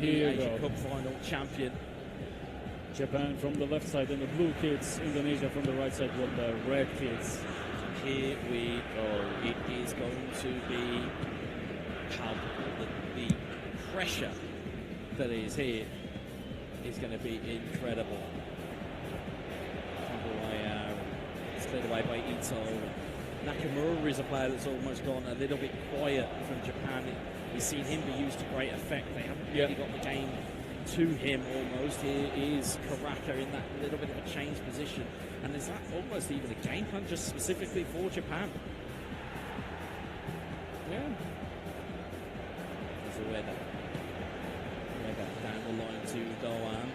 Here the Asian Cup final champion. Japan from the left side and the blue kids, Indonesia from the right side with the red kids. Here we go. It is going to be palpable. The pressure that is here is going to be incredible. It's cleared away by Ito. Nakamura is a player that's almost gone a little bit quiet from Japan. We've seen him be used to great effect. They haven't really got the game to him almost. Here is Karaka in that little bit of a changed position. And is that almost even a game plan just specifically for Japan? Yeah. There's a weather down the line to Doan.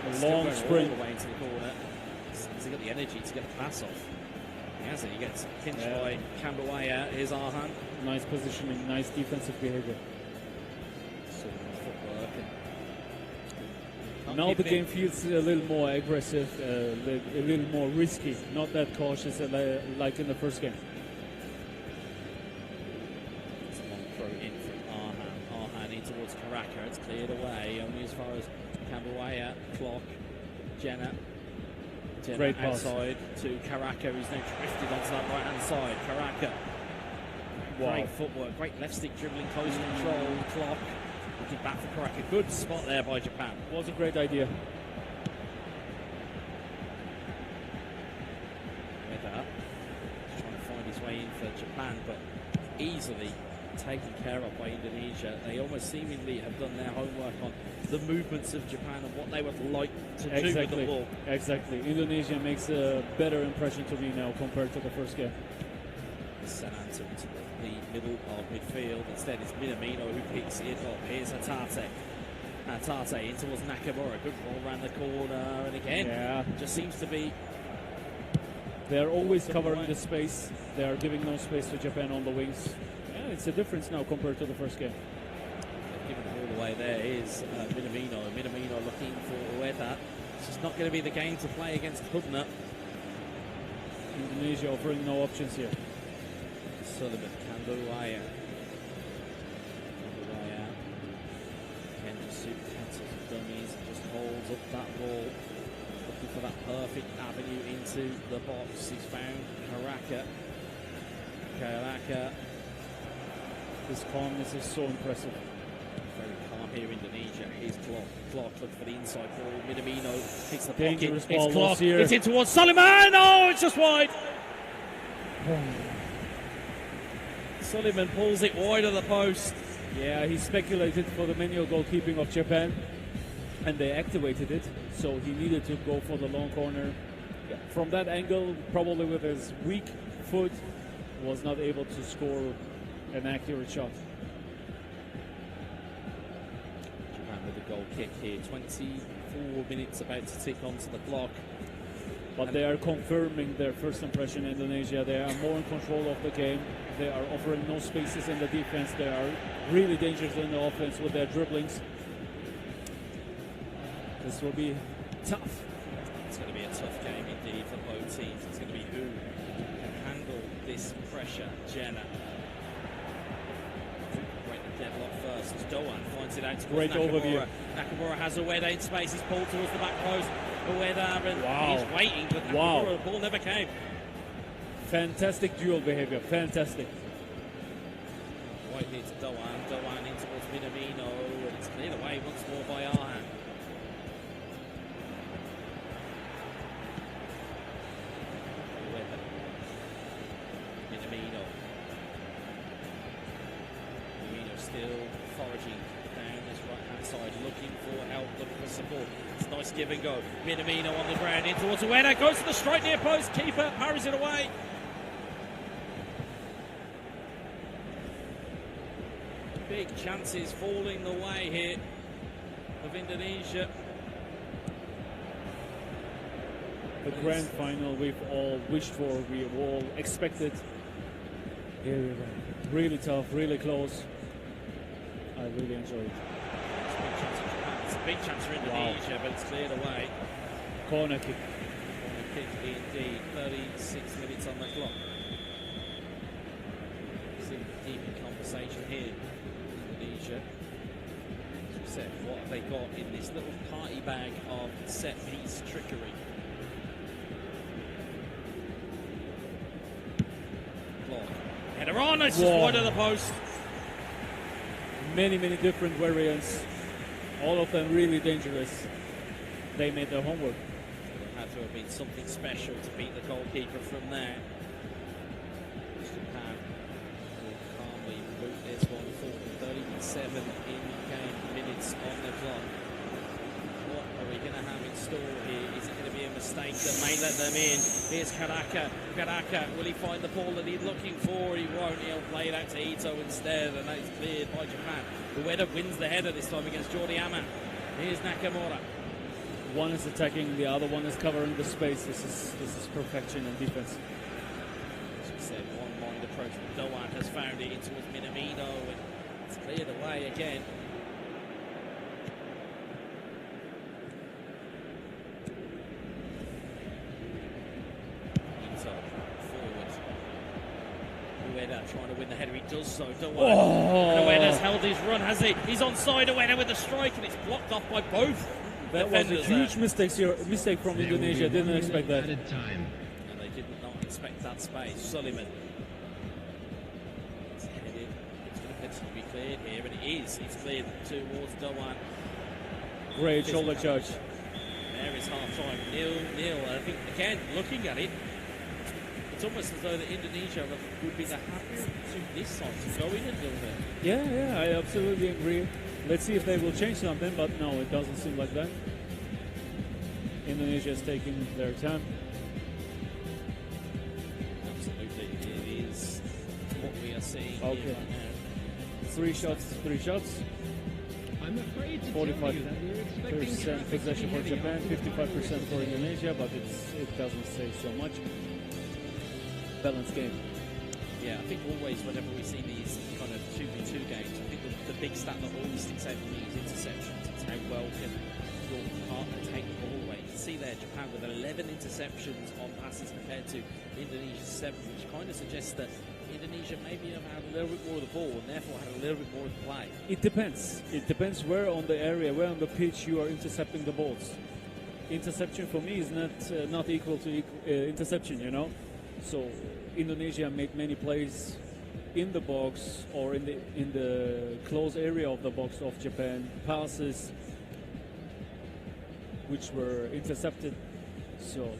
A long sprint all the way into the corner. Has he got the energy to get the pass off? He has it. He gets pinched by Kambawaya. Here's Arhan. Nice positioning, nice defensive behavior. Sort of footwork. Now the game feels a little more aggressive, a little more risky, not that cautious like in the first game. It's a long throw in from Arhan. Arhan in towards Karaka. It's cleared away only as far as Kambawaya, clock, Jenna Great pass. Outside to Karaka, who's now drifted onto that right hand side. Karaka, great footwork, great left stick dribbling, close control, clock. Looking back for Karaka. Good spot there by Japan. Was a great idea. Just trying to find his way in for Japan, but easily taken care of by Indonesia. They almost seemingly have done their homework on the movements of Japan and what they would like to do with the ball. Exactly. Indonesia makes a better impression to me now compared to the first game. Sent to the middle of midfield. Instead, it's Minamino who picks it up. Here's Hatate. Hatate in towards Nakamura. Good ball around the corner. And again, just seems to be... They're always covering the space. They are giving no space to Japan on the wings. Yeah, it's a difference now compared to the first game. Giving it all the way there is Minamino. Minamino looking for Ueda. It's just not going to be the game to play against Hubner. Indonesia offering no options here. Sullivan, Kambawaya. Again, just super cancels the dummies and just holds up that ball. Looking for that perfect avenue into the box. He's found Karaka. Karaka. This calmness is so impressive. Very calm here, Indonesia. Here's Clark. Clark looking for the inside ball. Minamino takes the Dangerous pocket. ball It's Clark. here. It's in towards Sullivan. Oh, it's just wide. Sullivan pulls it wide of the post. Yeah, he speculated for the manual goalkeeping of Japan, and they activated it, so he needed to go for the long corner. From that angle, probably with his weak foot, was not able to score an accurate shot. Japan with a goal kick here. 24 minutes about to tick onto the clock. But they are confirming their first impression in Indonesia. They are more in control of the game. They are offering no spaces in the defense. They are really dangerous in the offense with their dribblings. This will be tough. It's going to be a tough game indeed for both teams. It's going to be who can handle this pressure. Jenna. Break the deadlock first as Doan finds it out to Great Nakamura. overview. Nakamura has Ueda in space. He's pulled towards the back post. Ueda, and he's waiting, but Nakamura, the ball never came. Fantastic dual behavior. Fantastic. Right here to Doan. Doan in towards Minamino, and it's cleared away once more by Arhan. Minamino. Minamino still foraging down this right-hand side, looking for help, looking for support. It's a nice give and go. Minamino on the ground, in towards Ueda, goes to the straight near post, keeper parries it away. Big chances falling the way here of Indonesia. The grand final we've all wished for, we've all expected. Here we go. Really tough, really close. I really enjoyed it. It's a big chance for Indonesia, but it's cleared away. Corner kick. Corner kick indeed. 36 minutes on the clock. Deep in conversation conversation here. Indonesia. As we said, what have they got in this little party bag of set piece trickery? Clock. Header on, it's just wide of the post. Many different variants, all of them really dangerous. They made their homework. It had to have been something special to beat the goalkeeper from there. Japan will calmly boot this one for 37 in-game minutes on the clock. What are we going to have in store here? Is it going to be a mistake that may let them in? Here's Karaka. Karaka, will he find the ball that he's looking for? He won't. He'll play it out to Ito instead, and that's cleared by Japan. Ueda wins the header this time against Jordi Aman. Here's Nakamura. One is attacking, the other one is covering the space. This is perfection in defense. As we said, one-mind approach. Doan has found it in towards Minamino, and it's cleared away again. Trying to win the header, he does so. Ueda's held his run, has he? He's onside. Ueda with the strike, and it's blocked off by both. That was a huge mistake from Indonesia. Didn't expect that. And they did not expect that space. Suleiman. It's headed. It's going to potentially be cleared here, and it is. It's cleared towards Doan. Great shoulder charge. There is half time. Nil. I think again, looking at it, it's almost as though that Indonesia would be the happier to this side to go in and do that. Yeah, I absolutely agree. Let's see if they will change something, but no, it doesn't seem like that. Indonesia is taking their time. Absolutely, it is what we are seeing here right now. Three shots. I'm afraid to 45% possession for Japan, 55% for Indonesia, but it doesn't say so much. Balanced game. Yeah, I think always whenever we see these kind of 2v2 games, I think the big stat that always sticks out for me is interceptions. It's how well can your partner take the ball away. You can see there Japan with 11 interceptions on passes compared to Indonesia's 7, which kind of suggests that Indonesia maybe have had a little bit more of the ball and therefore had a little bit more of the play. It depends. It depends where on the area, where on the pitch you are intercepting the balls. Interception for me is not equal to interception, you know. So Indonesia made many plays in the box or in the close area of the box of Japan, passes which were intercepted. So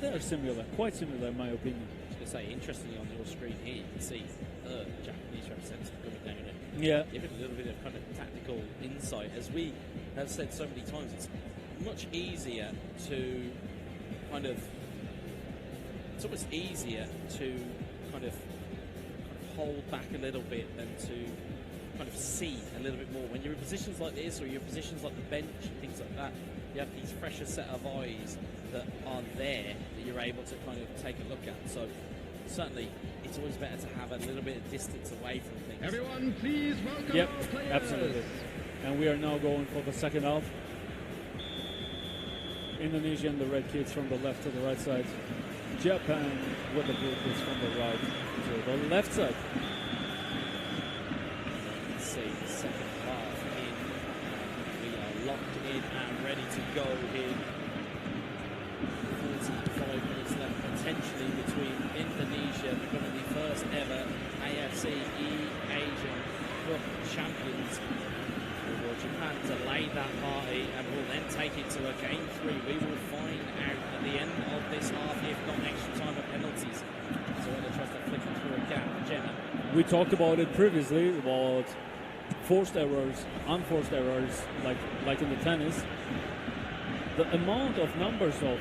they're similar, quite similar in my opinion. I was going to say, interestingly on your screen here, you can see the Japanese representative coming down and giving a little bit of kind of tactical insight. As we have said so many times, it's much easier to kind of it's almost easier to kind of hold back a little bit than to kind of see a little bit more. When you're in positions like this or you're in positions like the bench and things like that, you have these fresher set of eyes that are there that you're able to kind of take a look at. So certainly it's always better to have a little bit of distance away from things. Everyone, please welcome our players. Absolutely. And we are now going for the second half. Indonesia and the red kids from the left to the right side. Japan with the blue kids from the right to the left side. Let's see the second half in. We are locked in and ready to go here. 45 minutes left potentially between Indonesia becoming the first ever AFC eASIAN Cup champions. For Japan to lay that party and will then take it to a game 3. We will find out at the end of this half, if not extra time of penalties. So Ella tries to flick it through a gap. Gemma. We talked about it previously about forced errors, unforced errors, like in the tennis. The amount of numbers of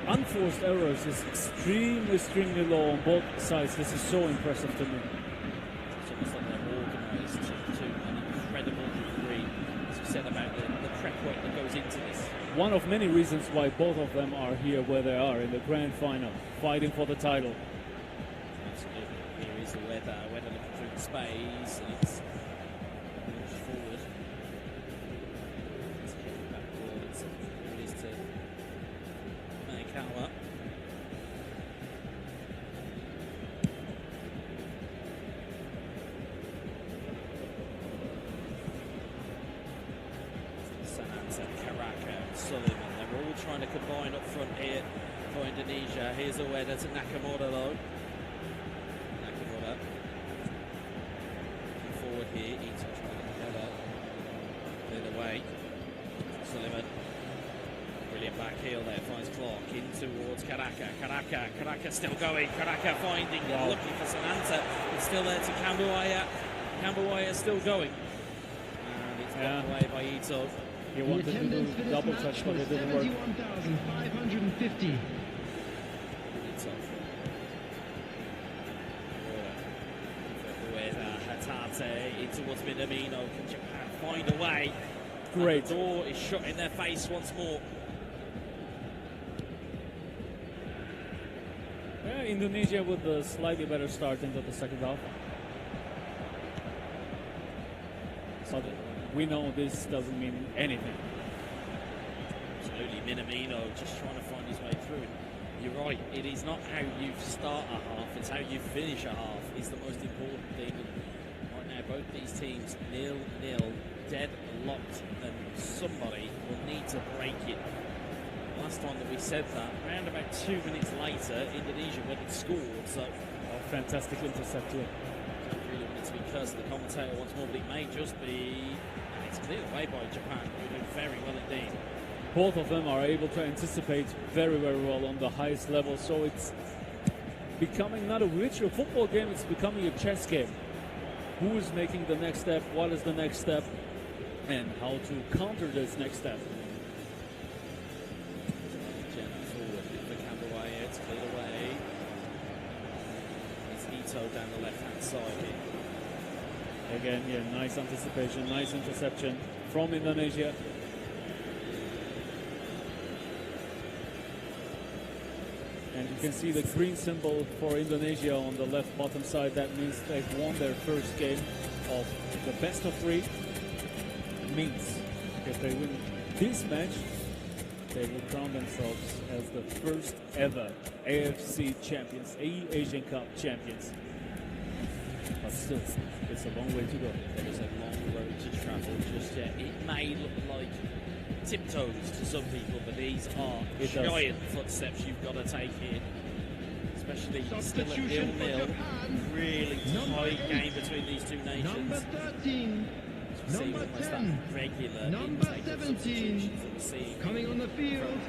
unforced errors is extremely low on both sides. This is so impressive to me. It's almost like they're organised to an incredible degree, as we said about the prep work that goes into this. One of many reasons why both of them are here where they are in the grand final, fighting for the title. Absolutely. Here is the weather looking through the space, and it's moves forward. It's heading backwards. Here it is to Manikawa. Sananta, Karaka, and Sullivan. They're all trying to combine up front here for Indonesia. Here's Ueda to Nakamura though. Nakamura. Looking forward here. Ito trying to get together. Cleared away. Sullivan. Brilliant back heel there. Finds Clark in towards Karaka. Karaka still going. Karaka finding and looking for Sananta. It's still there to Kambuaya. Kambuaya still going. And it's blocked away by Ito. He wanted to do double touch, but it didn't work. 71,550. Ito. Ueda, Hatate, in towards Minamino. Can Japan find a way? Great. And the door is shut in their face once more. Yeah, Indonesia with a slightly better start into the second half. But we know this doesn't mean anything. Absolutely, Minamino just trying to find his way through. You're right, it is not how you start a half, it's how you finish a half is the most important thing. And right now, both these teams 0-0, deadlocked, and somebody will need to break it. Last time that we said that, around about 2 minutes later, Indonesia went and scored. So, fantastic intercept here. Don't really want it to be cursed the commentator once more, but it may just be. And it's cleared away by Japan, who do very well indeed. Both of them are able to anticipate very, very well on the highest level. So it's becoming not a virtual football game; it's becoming a chess game. Who is making the next step? What is the next step? And how to counter this next step? Down the left-hand side here. Again, yeah, nice anticipation, nice interception from Indonesia. And you can see the green symbol for Indonesia on the left bottom side. That means they've won their first game of the best of 3. It means if they win this match, they will crown themselves as the first ever AFC champions, eASIAN Cup champions. But still, it's a long way to go. There is a long road to travel just yet. It may look like tiptoes to some people, but these are giant footsteps you've got to take here. Especially still at 0-0. Really tight game between these two nations. Number 13. Number 10, number 17, coming on the field,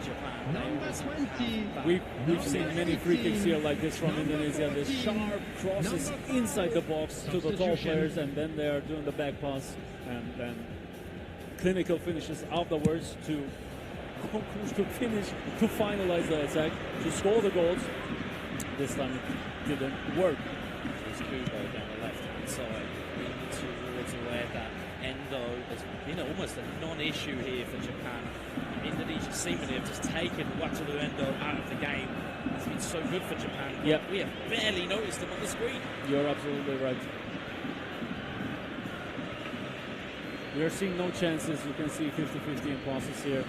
number 20. We've seen many free kicks here like this from Indonesia. The sharp crosses inside the box to the tall players, and then they are doing the back pass, and then clinical finishes afterwards to finish, to finalize the attack, to score the goals. This time it didn't work. There's Kubo down the left-hand side, towards where that Endo has been almost a non-issue here for Japan. Indonesia seemingly have just taken Wataru Endo out of the game. It's been so good for Japan. Yep. We have barely noticed him on the screen. You're absolutely right. We are seeing no chances. You can see 50-50 in passes here.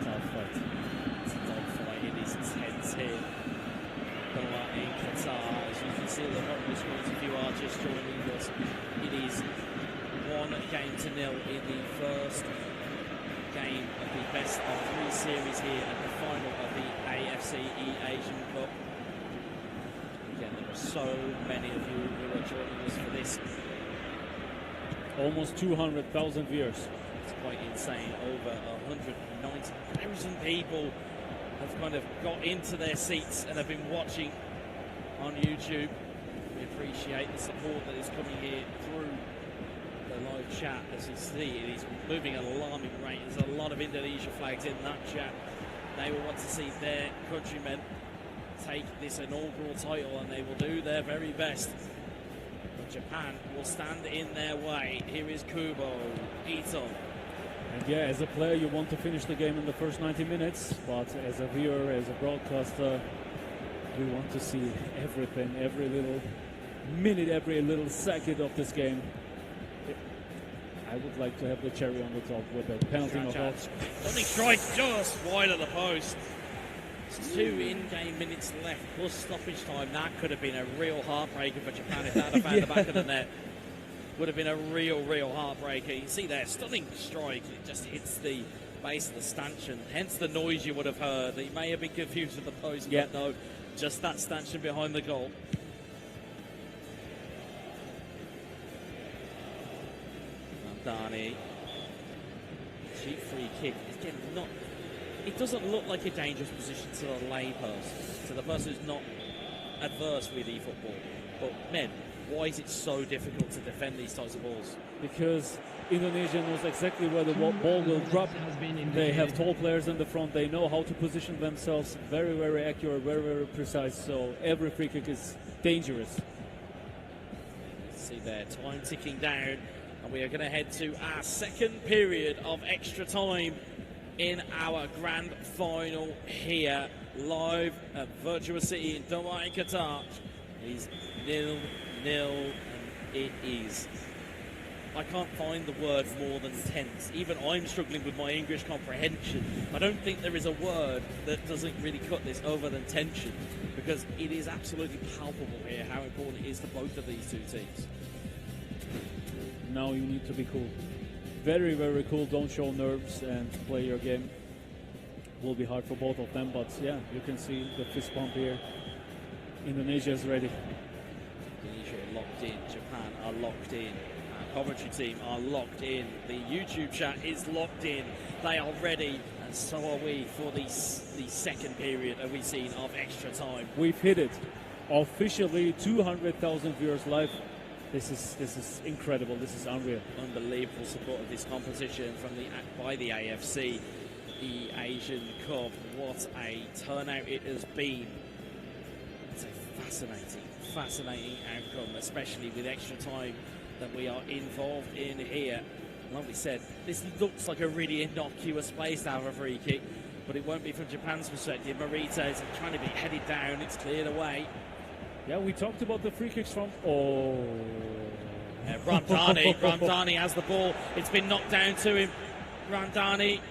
Tough fight. It's a dogfight. It is tense here. In Qatar, as you can see at the bottom of the screen, if you are just joining us, it is 1-0 in the first game of the best of 3 series here at the final of the AFC eASIAN Cup. Again, there are so many of you who are joining us for this. Almost 200,000 viewers. It's quite insane. Over 190,000 people have kind of got into their seats and have been watching on YouTube. We appreciate the support that is coming here through the live chat. As you see, it is moving at an alarming rate. There's a lot of Indonesia flags in that chat. They will want to see their countrymen take this inaugural title, and they will do their very best. But Japan will stand in their way. Here is Kubo, Ito. And yeah, as a player, you want to finish the game in the first 90 minutes, but as a viewer, as a broadcaster, we want to see everything, every little minute, every little second of this game. I would like to have the cherry on the top with a penalty knockout. Only strike just wide of the post. It's 2 in-game minutes left plus stoppage time. That could have been a real heartbreaker for Japan if that had found the back of the net. would have been a real heartbreaker. You can see there, stunning strike. It just hits the base of the stanchion, hence the noise you would have heard. He may have been confused with the post, but no, just that stanchion behind the goal. Dani, cheap free kick. Again, it doesn't look like a dangerous position to the layperson, to the person who's not adverse with eFootball. But men, why is it so difficult to defend these types of balls? Because Indonesia knows exactly where the ball will drop. They have tall players in the front. They know how to position themselves. Very accurate, very precise. So every free kick is dangerous. See there, time ticking down. And we are going to head to our second period of extra time in our grand final here, live at Virtua City in Doha in Qatar. It is 0-0, and it is. I can't find the word more than tense. Even I'm struggling with my English comprehension. I don't think there is a word that doesn't really cut this over than tension, because it is absolutely palpable here how important it is to both of these two teams. Now you need to be cool. Very cool. Don't show nerves and play your game. Will be hard for both of them, but yeah, you can see the fist pump here. Indonesia is ready. Indonesia are locked in. Japan are locked in. Our commentary team are locked in. The YouTube chat is locked in. They are ready, and so are we for the second period, have we seen, of extra time. We've hit it. Officially 200,000 viewers live. This is incredible. This is unreal. Unbelievable support of this competition by the AFC, the Asian Cup. What a turnout it has been. It's a fascinating outcome, especially with extra time that we are involved in here. Like we said, this looks like a really innocuous place to have a free kick, but it won't be from Japan's perspective. Morita is trying to be headed down. It's cleared away. Yeah, we talked about the free kicks from... Ramdani has the ball. It's been knocked down to him. Ramdani,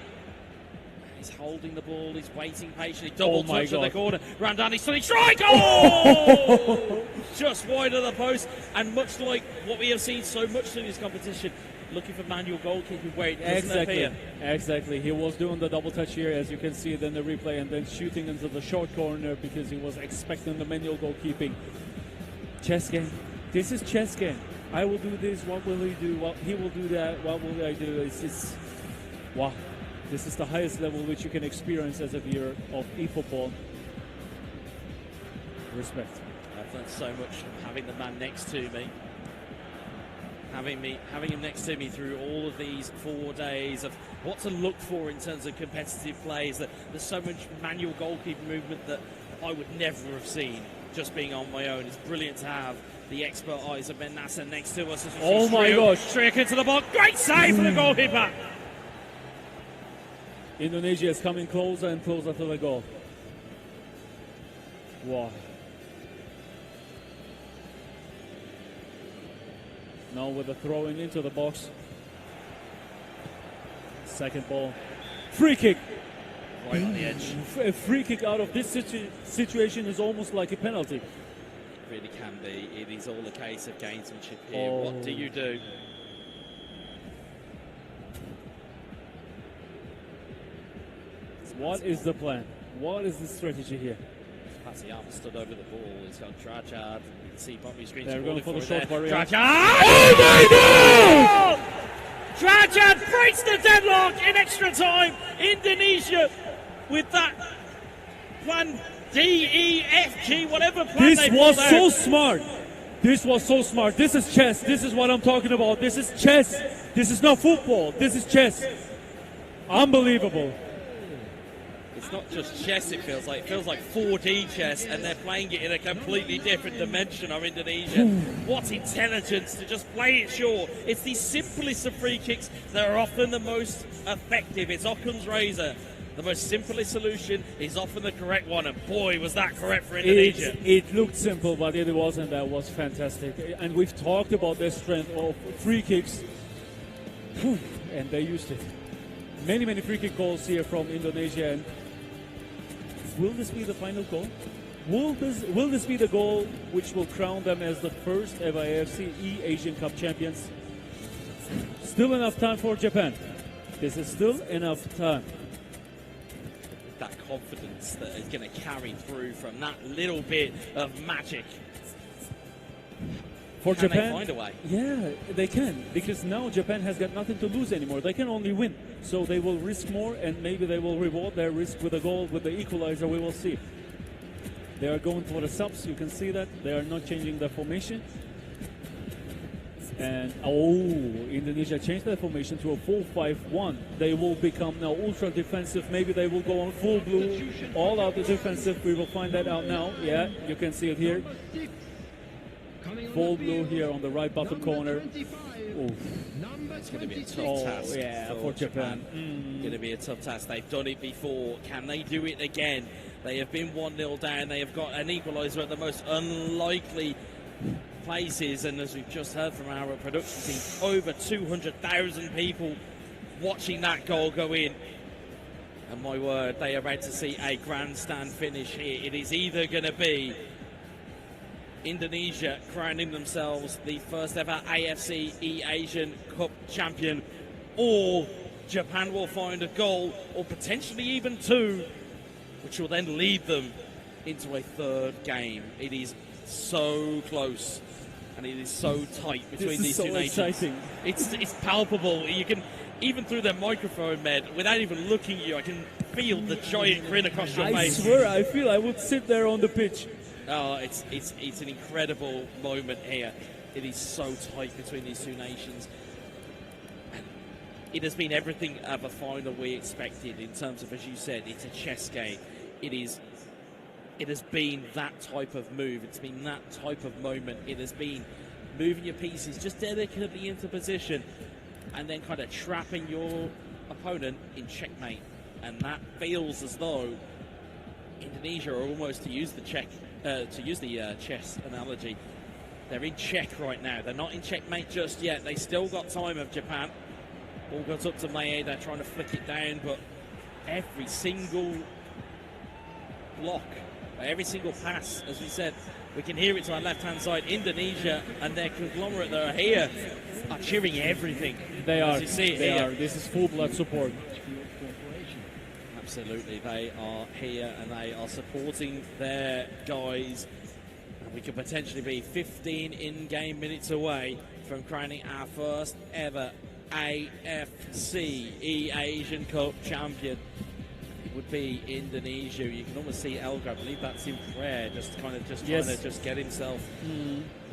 he's holding the ball. He's waiting patiently. Double touch in the corner. Ramdani stunning strike. Oh! Just wide of the post. And much like what we have seen so much in this competition, looking for manual goalkeeping where it doesn't appear. Exactly. He was doing the double touch here, as you can see it in the replay, and then shooting into the short corner because he was expecting the manual goalkeeping. Chess game. This is chess game. I will do this. What will he do? What he will do that. What will I do? It's wow. This is the highest level which you can experience as a viewer of eFootball. Respect. I've learned so much from having the man next to me. Having him next to me through all of these 4 days of what to look for in terms of competitive plays. That there's so much manual goalkeeping movement that I would never have seen just being on my own. It's brilliant to have the expert eyes of Ben Nasser next to us. Oh my gosh! Strick into the box. Great save for the goalkeeper. Indonesia is coming closer and closer to the goal. Wow. Now with the throwing into the box. Second ball. Free kick. Right on the edge. A free kick out of this situation is almost like a penalty. It really can be. It is all a case of gamesmanship here. What do you do? What is the plan? What is the strategy here? Pasiyama stood over the ball. He's got Drajad. You can see bottom of your screen. They're going for the short barrier. Drajad! Oh my God! Drajad breaks the deadlock in extra time. Indonesia with that plan D, E, F, G, whatever plan this was so smart. This was so smart. This is chess. This is what I'm talking about. This is chess. This is not football. This is chess. Unbelievable. It's not just chess, it feels like 4D chess, and they're playing it in a completely different dimension of Indonesia. What intelligence to just play it short. It's the simplest of free kicks that are often the most effective. It's Occam's razor. The most simplest solution is often the correct one, and boy, was that correct for Indonesia. It looked simple, but it wasn't. That was fantastic. And we've talked about their strength of free kicks, and they used it. Many free kick goals here from Indonesia. And will this be the final goal? Will this be the goal which will crown them as the first ever AFC eASIAN Cup champions? Still enough time for Japan. This is still enough time. That confidence that is going to carry through from that little bit of magic. For Can Japan, they find a way? Yeah, they can, because now Japan has got nothing to lose anymore. They can only win, so they will risk more, and maybe they will reward their risk with a goal, with the equalizer. We will see. They are going for the subs. You can see that they are not changing the formation. And Indonesia changed their formation to a 4-5-1. They will become now ultra defensive. Maybe they will go on full blue, all out the defensive. We will find that out now. Yeah, you can see it here. Full blue here on the right bottom corner. It's going to be a tough task for Japan. Going to be a tough task. They've done it before. Can they do it again? They have been 1-0 down. They have got an equaliser at the most unlikely places, and as we've just heard from our production team, over 200,000 people watching that goal go in. And my word, they are about to see a grandstand finish here. It is either going to be Indonesia crowning themselves the first ever AFC eASIAN Cup champion, or Japan will find a goal, or potentially even two, which will then lead them into a third game. It is so close, and it is so tight between these two nations. Exciting. It's palpable. You can, even through their microphone, Med, without even looking at you, I can feel the giant grin across your face. I swear, I feel I would sit there on the pitch. Oh, it's an incredible moment here. It is so tight between these two nations. And it has been everything of a final we expected in terms of, as you said, it's a chess game. It has been that type of move. It's been that type of moment. It has been moving your pieces just delicately into position and then kind of trapping your opponent in checkmate. And that feels as though Indonesia are almost, to use the chess analogy, they're in check right now. They're not in checkmate just yet. They still got time of Japan. Ball goes up to Mae. They're trying to flick it down, but every single block, every single pass, as we said, we can hear it to our left-hand side. Indonesia and their conglomerate that are here are cheering everything. They are. As you see it they here. are. This is full blood support. Absolutely, they are here and they are supporting their guys. And we could potentially be 15 in-game minutes away from crowning our first ever AFC eASIAN Cup champion. It would be Indonesia. You can almost see Elgar, I believe that's in prayer, trying to get himself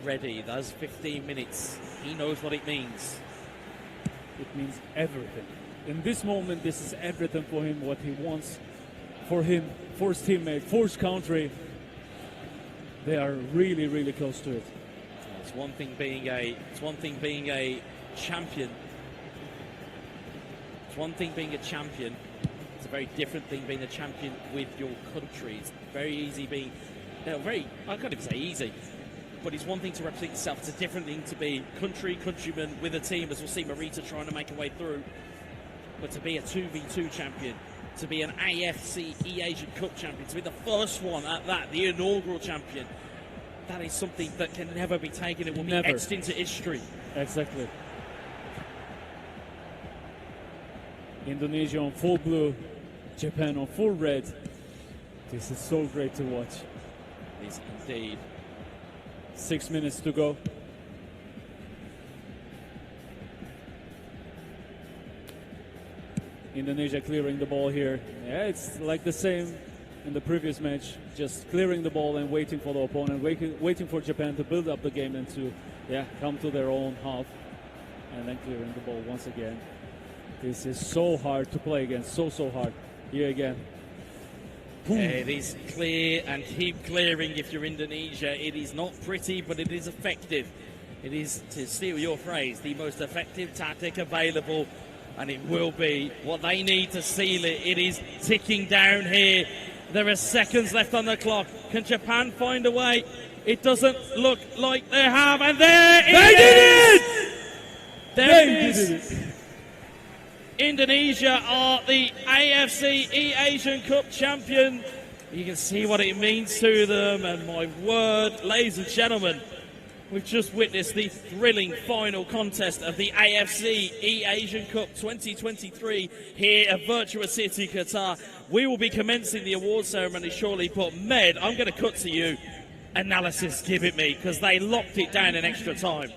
ready. Those 15 minutes, he knows what it means. It means everything. In this moment, this is everything for him, what he wants for him, for his teammate, for his country. They are really, really close to it. It's one thing being a champion. It's one thing being a champion. It's a very different thing being a champion with your country. It's very easy being, I can't even say easy, but it's one thing to represent yourself. It's a different thing to be countryman with a team, as we'll see Marita trying to make her way through. But to be a 2v2 champion, to be an AFC eASIAN Cup champion, to be the first one at that, the inaugural champion, that is something that can never be taken. It will be etched into history. Exactly. Indonesia on full blue, Japan on full red. This is so great to watch. It is indeed. 6 minutes to go. Indonesia clearing the ball here. Yeah, it's like the same in the previous match, just clearing the ball and waiting for the opponent, waiting for Japan to build up the game and to come to their own half, and then clearing the ball once again. This is so hard to play against, so hard. Here again. It is clear and keep clearing if you're Indonesia. It is not pretty, but it is effective. It is, to steal your phrase, the most effective tactic available. And it will be what they need to seal it. It is ticking down here. There are seconds left on the clock. Can Japan find a way? It doesn't look like they have. And there it is! They did it! Indonesia are the AFC eASIAN Cup champion. You can see what it means to them, and my word, ladies and gentlemen, we've just witnessed the thrilling final contest of the AFC eASIAN Cup 2023 here at Virtua City, Qatar. We will be commencing the award ceremony shortly, but Med, I'm going to cut to you. Analysis, give it me, because they locked it down in extra time.